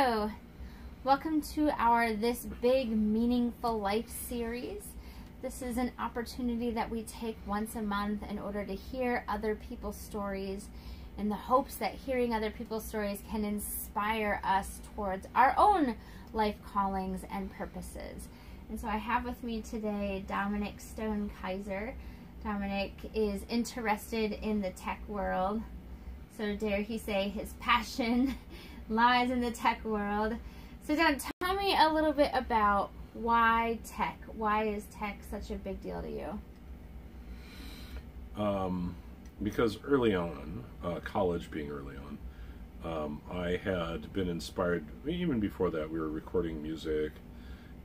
Hello! Welcome to our This Big Meaningful Life series. This is an opportunity that we take once a month in order to hear other people's stories in the hopes that hearing other people's stories can inspire us towards our own life callings and purposes. And so I have with me today Dominic Kaiser. Dominic is interested in the tech world. So dare he say his passion lies in the tech world. So Dom, tell me a little bit about why tech. Why is tech such a big deal to you? Because early on, college being early on, I had been inspired, even before that we were recording music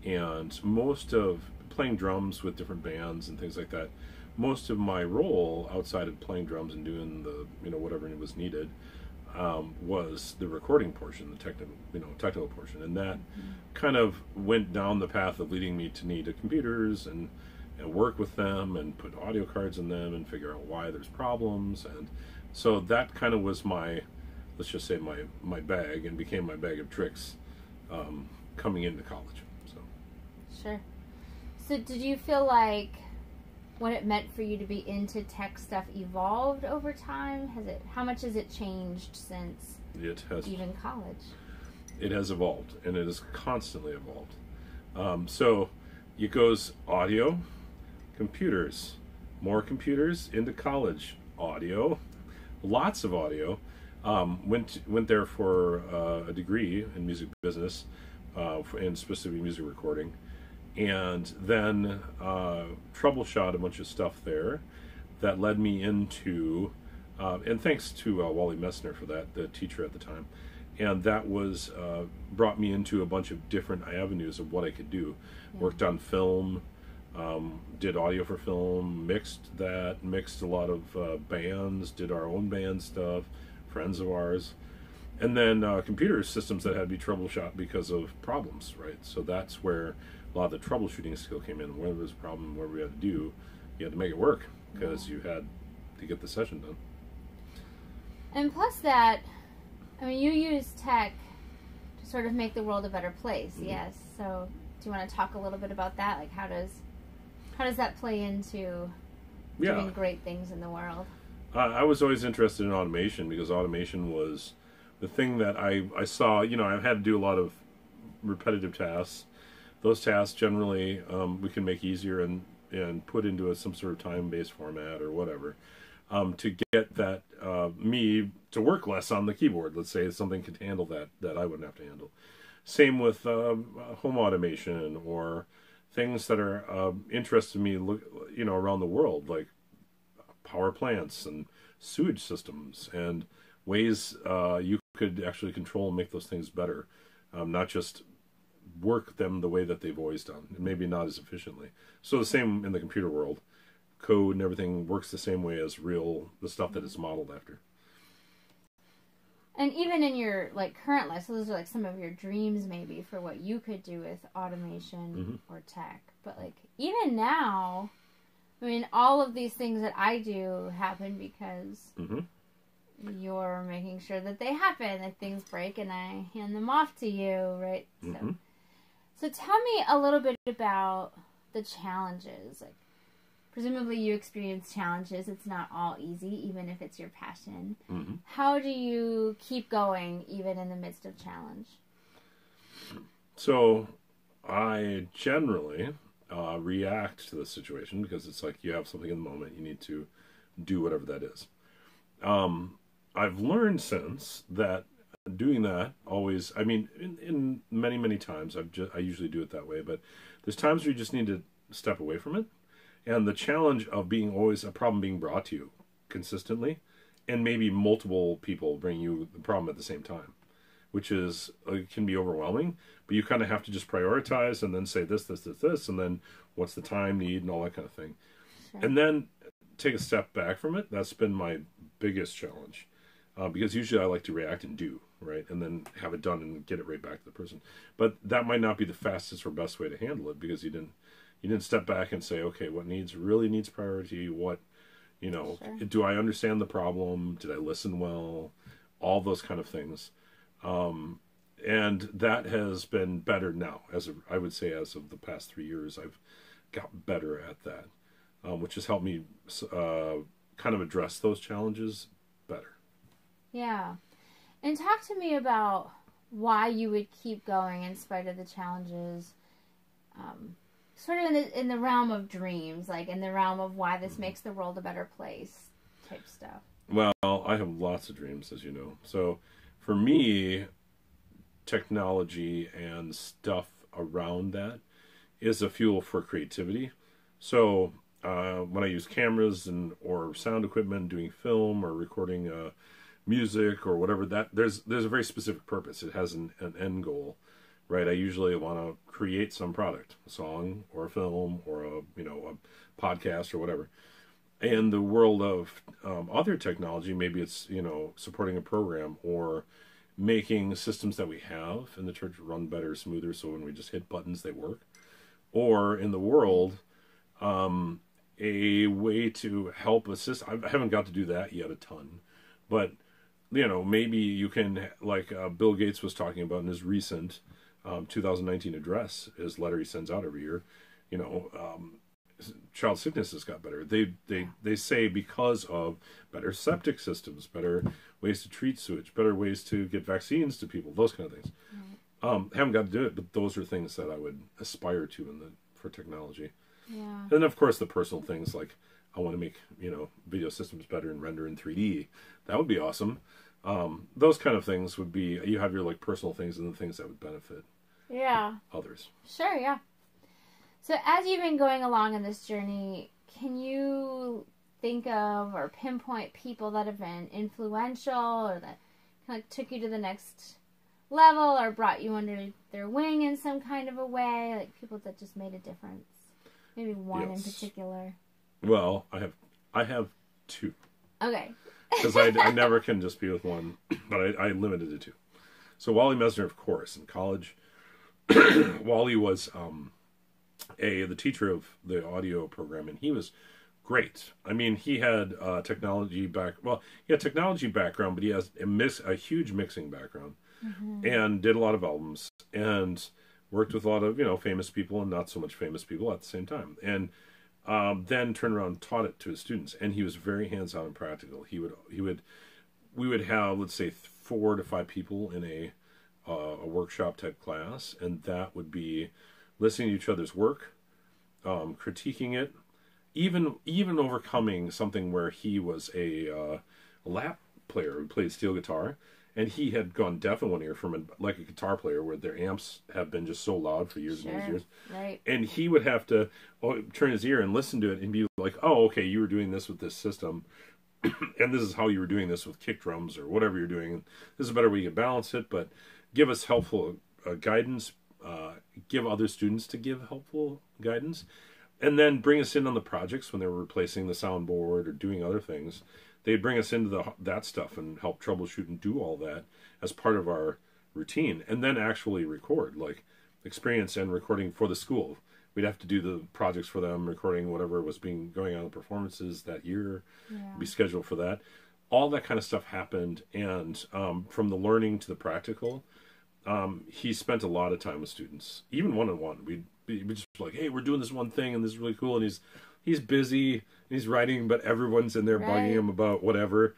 and most of playing drums with different bands and things like that. Most of my role outside of playing drums and doing the, whatever was needed, was the recording portion, the technical portion. And that kind of went down the path of leading me to need computers and work with them and put audio cards in them and figure out why there's problems. And so that kind of was my, let's just say my bag, and became my bag of tricks coming into college. So Sure. So did you feel like what it meant for you to be into tech stuff evolved over time? How much has it changed since even college? It has evolved, and it has constantly evolved. So it goes audio, computers, more computers, into college, audio, lots of audio. Went there for a degree in music business, and specifically music recording. And then troubleshot a bunch of stuff there that led me into, and thanks to Wally Messner for that, the teacher at the time, and that was brought me into a bunch of different avenues of what I could do. Yeah. Worked on film, did audio for film, mixed a lot of bands, did our own band stuff, friends of ours, and then computer systems that had to be troubleshot because of problems, right? So that's where a lot of the troubleshooting skill came in. Where there was a problem, where we had to do, you had to make it work because you had to get the session done. And plus that, I mean, you use tech to sort of make the world a better place, yes. So do you want to talk a little bit about that? Like how does that play into doing great things in the world? I was always interested in automation because automation was the thing that I saw. I had to do a lot of repetitive tasks. Those tasks generally we can make easier and put into some sort of time-based format or whatever, to get that me to work less on the keyboard. Let's say something could handle that I wouldn't have to handle. Same with home automation or things that are interesting me, around the world, like power plants and sewage systems and ways you could actually control and make those things better, not just work them the way that they've always done, and maybe not as efficiently. So the same in the computer world. Code and everything works the same way as the stuff that it's modeled after. And even in your current life, so those are some of your dreams maybe for what you could do with automation or tech. But even now, I mean, all of these things that I do happen because you're making sure that they happen. Like things break and I hand them off to you, right? So tell me a little bit about the challenges. Presumably you experience challenges. It's not all easy, even if it's your passion. How do you keep going, even in the midst of challenge? So I generally react to the situation because it's you have something in the moment. You need to do whatever that is. I've learned since that doing that always, I mean, in many times I usually do it that way, but there's times where you just need to step away from it, and the challenge of being always a problem being brought to you consistently, and maybe multiple people bring you the problem at the same time, which is can be overwhelming. But you kind of have to just prioritize and then say this, and then what's the time need and all that kind of thing. Sure. And then take a step back from it. That's been my biggest challenge. Because usually I like to react and do, right? And then have it done and get it right back to the person. But that might not be the fastest or best way to handle it because you didn't step back and say, okay, what really needs priority? What, Sure. Do I understand the problem? Did I listen well? All those kind of things. And that has been better now. I would say as of the past 3 years, I've got better at that, which has helped me kind of address those challenges better. Yeah. And talk to me about why you would keep going in spite of the challenges, sort of in the realm of dreams, like in the realm of why this makes the world a better place type stuff. Well, I have lots of dreams, as you know. So for me, technology and stuff around that is a fuel for creativity. So when I use cameras or sound equipment, doing film or recording music or whatever, that there's a very specific purpose. It has an end goal, right? I usually want to create some product, a song or a film or a podcast or whatever. In the world of other technology, maybe it's supporting a program or making systems that we have in the church run better, smoother, so when we just hit buttons they work. Or in the world, a way to help assist. I haven't got to do that yet a ton, but maybe you can, like Bill Gates was talking about in his recent 2019 address, his letter he sends out every year. Child sickness has got better. They say because of better septic systems, better ways to treat sewage, better ways to get vaccines to people, those kind of things. Right. Haven't got to do it, but those are things that I would aspire to for technology. Yeah. And of course the personal things, like I want to make video systems better and render in 3D. That would be awesome. Those kind of things would be, you have your like personal things and the things that would benefit others. Sure, yeah. So as you've been going along in this journey, can you think of or pinpoint people that have been influential or that kind of took you to the next level or brought you under their wing in some kind of a way, like people that just made a difference? Maybe one in particular. Well, I have two. Okay. Because I never can just be with one, but I limited it to two. So Wally Mesner, of course, in college, Wally was the teacher of the audio program, and he was great. I mean, he had technology background, but he has a huge mixing background, and did a lot of albums, and worked with a lot of famous people and not so much famous people at the same time, and then turned around and taught it to his students, and he was very hands-on and practical. We would have, let's say, 4 to 5 people in a workshop type class, and that would be listening to each other's work, critiquing it, even overcoming something where he was a lap player who played steel guitar, and he had gone deaf in one ear from a guitar player where their amps have been just so loud for years and years. Right. And he would have to turn his ear and listen to it and be like, oh, okay, you were doing this with this system, and this is how you were doing this with kick drums or whatever you're doing. This is a better way you can balance it, but give us helpful guidance, give other students to give helpful guidance, and then bring us in on the projects when they were replacing the soundboard or doing other things. They'd bring us into that stuff and help troubleshoot and do all that as part of our routine, and then actually record, like experience and recording for the school. We'd have to do the projects for them, recording whatever was going on in the performances that year, be scheduled for that. All that kind of stuff happened, and from the learning to the practical, he spent a lot of time with students, even one-on-one. We'd just like, hey, we're doing this one thing, and this is really cool, and he's busy, he's writing, but everyone's in there bugging him about whatever.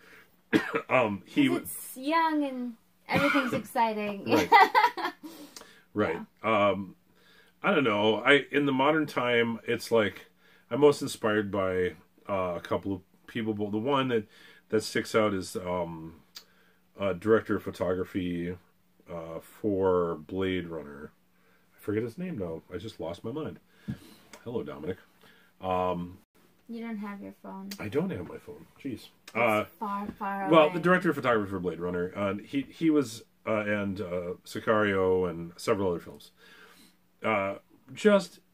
It's young and everything's exciting. Right. Yeah. I don't know. In the modern time, it's like I'm most inspired by a couple of people, but the one that sticks out is director of photography for Blade Runner. I forget his name now. I just lost my mind. Hello, Dominic. You don't have your phone. I don't have my phone. Jeez. Far away. Well, the director of photography for Blade Runner. He was and Sicario and several other films.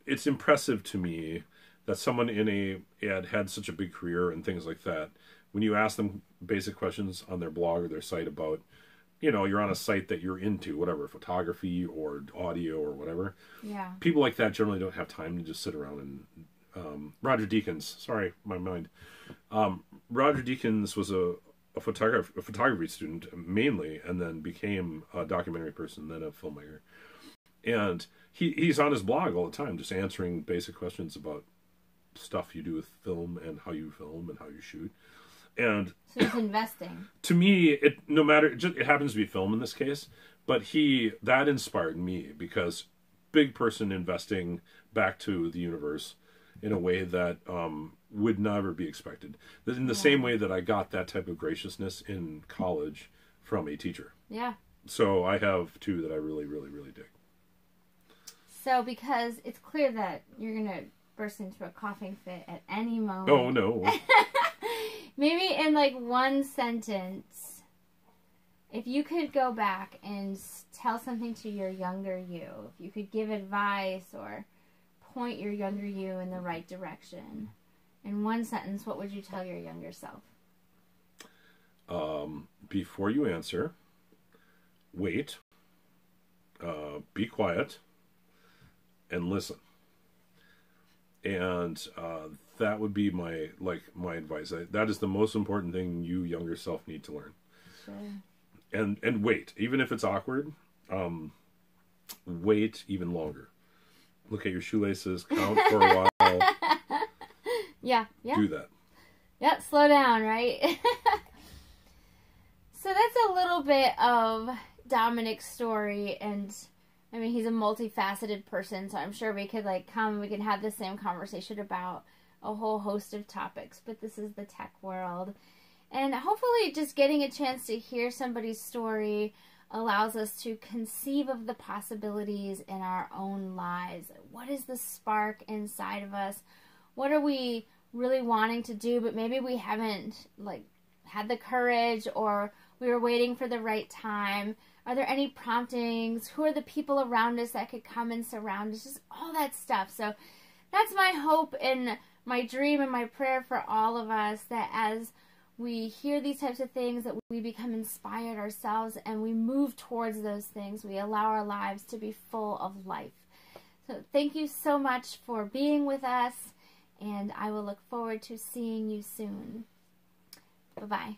It's impressive to me that someone had such a big career and things like that. When you ask them basic questions on their blog or their site about, you're on a site that you're into, whatever, photography or audio or whatever. Yeah. People like that generally don't have time to just sit around and Roger Deakins. Sorry, my mind. Roger Deakins was a a photography student mainly, and then became a documentary person, then a filmmaker. And he's on his blog all the time, just answering basic questions about stuff you do with film and how you film and how you shoot. And so he's investing. To me, it happens to be film in this case, but that inspired me, because big person investing back to the universe in a way that would never be expected. In the same way that I got that type of graciousness in college from a teacher. Yeah. So I have two that I really, really, really dig. So because it's clear that you're going to burst into a coughing fit at any moment. Oh, no. Maybe in like one sentence, if you could go back and tell something to your younger you, if you could give advice or point your younger you in the right direction, in one sentence, what would you tell your younger self? Before you answer, wait, be quiet, and listen. And that would be my advice. That is the most important thing you younger self need to learn. Sure. And wait, even if it's awkward, wait even longer. Look at your shoelaces, count for a while. Yeah. Do that. Yeah, slow down, right? So that's a little bit of Dominic's story, and I mean, he's a multifaceted person, so I'm sure we could we can have the same conversation about a whole host of topics, but this is the tech world. And hopefully just getting a chance to hear somebody's story allows us to conceive of the possibilities in our own lives. What is the spark inside of us? What are we really wanting to do, but maybe we haven't had the courage, or we were waiting for the right time? Are there any promptings? Who are the people around us that could come and surround us? Just all that stuff. So that's my hope and my dream and my prayer for all of us, that as we hear these types of things, that we become inspired ourselves and we move towards those things. We allow our lives to be full of life. So thank you so much for being with us, and I will look forward to seeing you soon. Bye-bye.